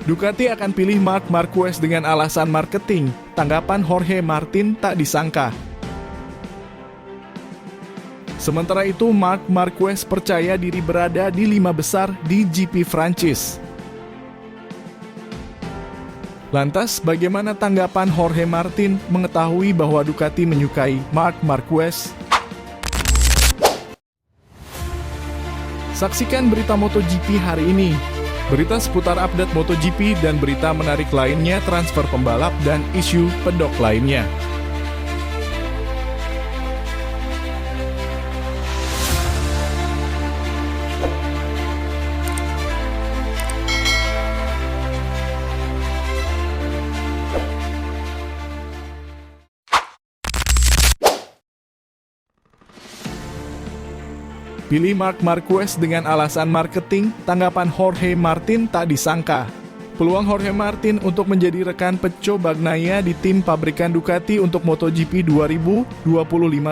Ducati akan pilih Marc Marquez dengan alasan marketing. Tanggapan Jorge Martin tak disangka. Sementara itu, Marc Marquez percaya diri berada di 5 besar di GP Prancis. Lantas, bagaimana tanggapan Jorge Martin mengetahui bahwa Ducati menyukai Marc Marquez? Saksikan berita MotoGP hari ini. Berita seputar update MotoGP dan berita menarik lainnya, transfer pembalap dan isu pedok lainnya. Pilih Marc Marquez dengan alasan marketing, tanggapan Jorge Martin tak disangka. Peluang Jorge Martin untuk menjadi rekan Pecco Bagnaia di tim pabrikan Ducati untuk MotoGP 2025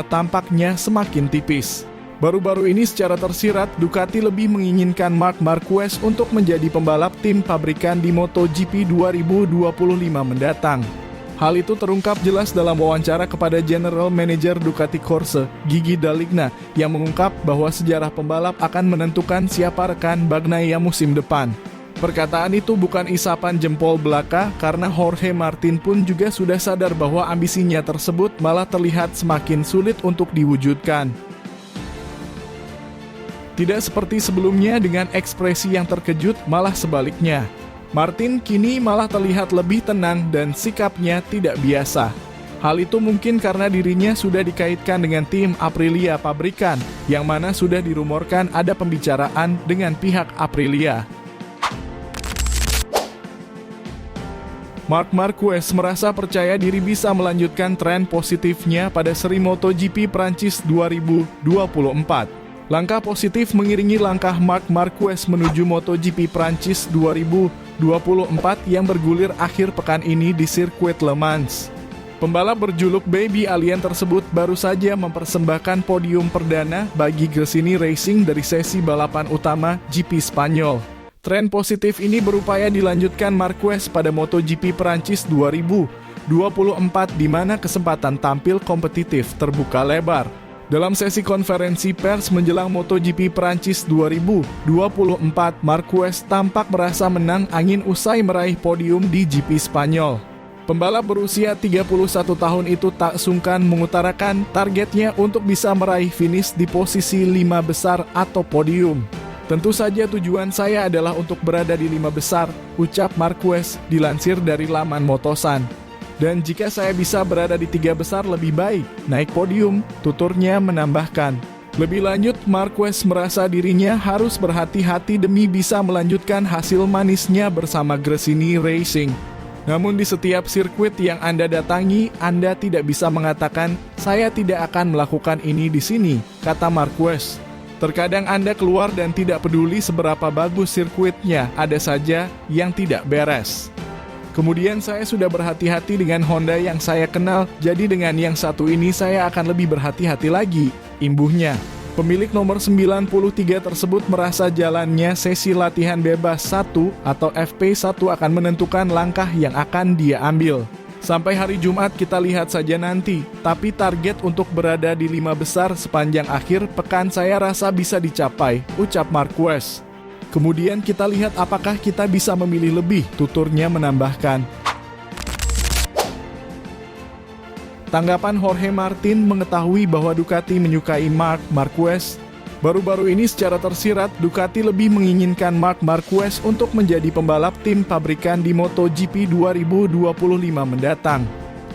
tampaknya semakin tipis. Baru-baru ini secara tersirat, Ducati lebih menginginkan Marc Marquez untuk menjadi pembalap tim pabrikan di MotoGP 2025 mendatang. Hal itu terungkap jelas dalam wawancara kepada General Manager Ducati Corse, Gigi Dall'Igna, yang mengungkap bahwa sejarah pembalap akan menentukan siapa rekan Bagnaia musim depan. Perkataan itu bukan isapan jempol belaka, karena Jorge Martin pun juga sudah sadar bahwa ambisinya tersebut malah terlihat semakin sulit untuk diwujudkan. Tidak seperti sebelumnya dengan ekspresi yang terkejut, malah sebaliknya. Martin kini malah terlihat lebih tenang dan sikapnya tidak biasa. Hal itu mungkin karena dirinya sudah dikaitkan dengan tim Aprilia pabrikan, yang mana sudah dirumorkan ada pembicaraan dengan pihak Aprilia. Marc Marquez merasa percaya diri bisa melanjutkan tren positifnya pada seri MotoGP Prancis 2024. Langkah positif mengiringi langkah Marc Marquez menuju MotoGP Prancis 2024 yang bergulir akhir pekan ini di sirkuit Le Mans. Pembalap berjuluk Baby Alien tersebut baru saja mempersembahkan podium perdana bagi Gresini Racing dari sesi balapan utama GP Spanyol. Tren positif ini berupaya dilanjutkan Marquez pada MotoGP Prancis 2024 di mana kesempatan tampil kompetitif terbuka lebar. Dalam sesi konferensi pers menjelang MotoGP Prancis 2024, Marquez tampak merasa menang angin usai meraih podium di GP Spanyol. Pembalap berusia 31 tahun itu tak sungkan mengutarakan targetnya untuk bisa meraih finish di posisi 5 besar atau podium. Tentu saja tujuan saya adalah untuk berada di 5 besar, ucap Marquez dilansir dari laman Motosan. Dan jika saya bisa berada di 3 besar lebih baik, naik podium, tuturnya menambahkan. Lebih lanjut, Marquez merasa dirinya harus berhati-hati demi bisa melanjutkan hasil manisnya bersama Gresini Racing. Namun di setiap sirkuit yang Anda datangi, Anda tidak bisa mengatakan, saya tidak akan melakukan ini di sini, kata Marquez. Terkadang Anda keluar dan tidak peduli seberapa bagus sirkuitnya, ada saja yang tidak beres. Kemudian saya sudah berhati-hati dengan Honda yang saya kenal, jadi dengan yang satu ini saya akan lebih berhati-hati lagi, imbuhnya. Pemilik nomor 93 tersebut merasa jalannya sesi latihan bebas 1 atau FP1 akan menentukan langkah yang akan dia ambil. Sampai hari Jumat kita lihat saja nanti, tapi target untuk berada di 5 besar sepanjang akhir pekan saya rasa bisa dicapai, ucap Marquez. Kemudian kita lihat apakah kita bisa memilih lebih, tuturnya menambahkan. Tanggapan Jorge Martin mengetahui bahwa Ducati menyukai Marc Marquez. Baru-baru ini secara tersirat, Ducati lebih menginginkan Marc Marquez untuk menjadi pembalap tim pabrikan di MotoGP 2025 mendatang.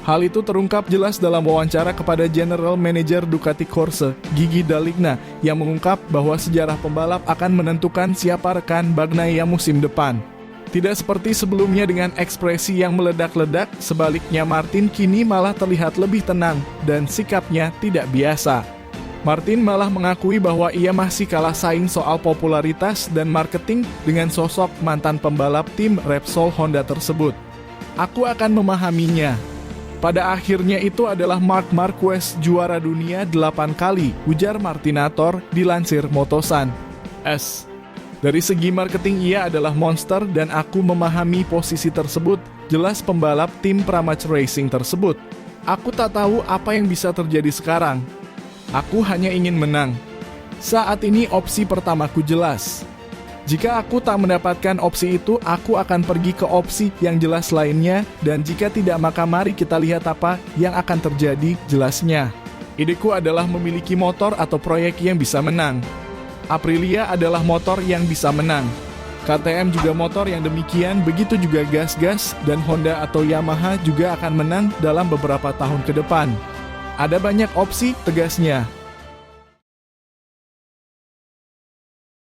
Hal itu terungkap jelas dalam wawancara kepada General Manager Ducati Corse, Gigi Dall'Igna, yang mengungkap bahwa sejarah pembalap akan menentukan siapa rekan Bagnaia musim depan. Tidak seperti sebelumnya dengan ekspresi yang meledak-ledak, sebaliknya Martin kini malah terlihat lebih tenang dan sikapnya tidak biasa. Martin malah mengakui bahwa ia masih kalah saing soal popularitas dan marketing dengan sosok mantan pembalap tim Repsol Honda tersebut. Aku akan memahaminya. Pada akhirnya itu adalah Marc Marquez juara dunia 8 kali, ujar Martinator dilansir Motosan. Dari segi marketing ia adalah monster dan aku memahami posisi tersebut, jelas pembalap tim Pramac Racing tersebut. Aku tak tahu apa yang bisa terjadi sekarang. Aku hanya ingin menang. Saat ini opsi pertamaku jelas. Jika aku tak mendapatkan opsi itu, aku akan pergi ke opsi yang jelas lainnya, dan jika tidak maka mari kita lihat apa yang akan terjadi jelasnya. Ideku adalah memiliki motor atau proyek yang bisa menang. Aprilia adalah motor yang bisa menang. KTM juga motor yang demikian, begitu juga gas-gas, dan Honda atau Yamaha juga akan menang dalam beberapa tahun ke depan. Ada banyak opsi, tegasnya.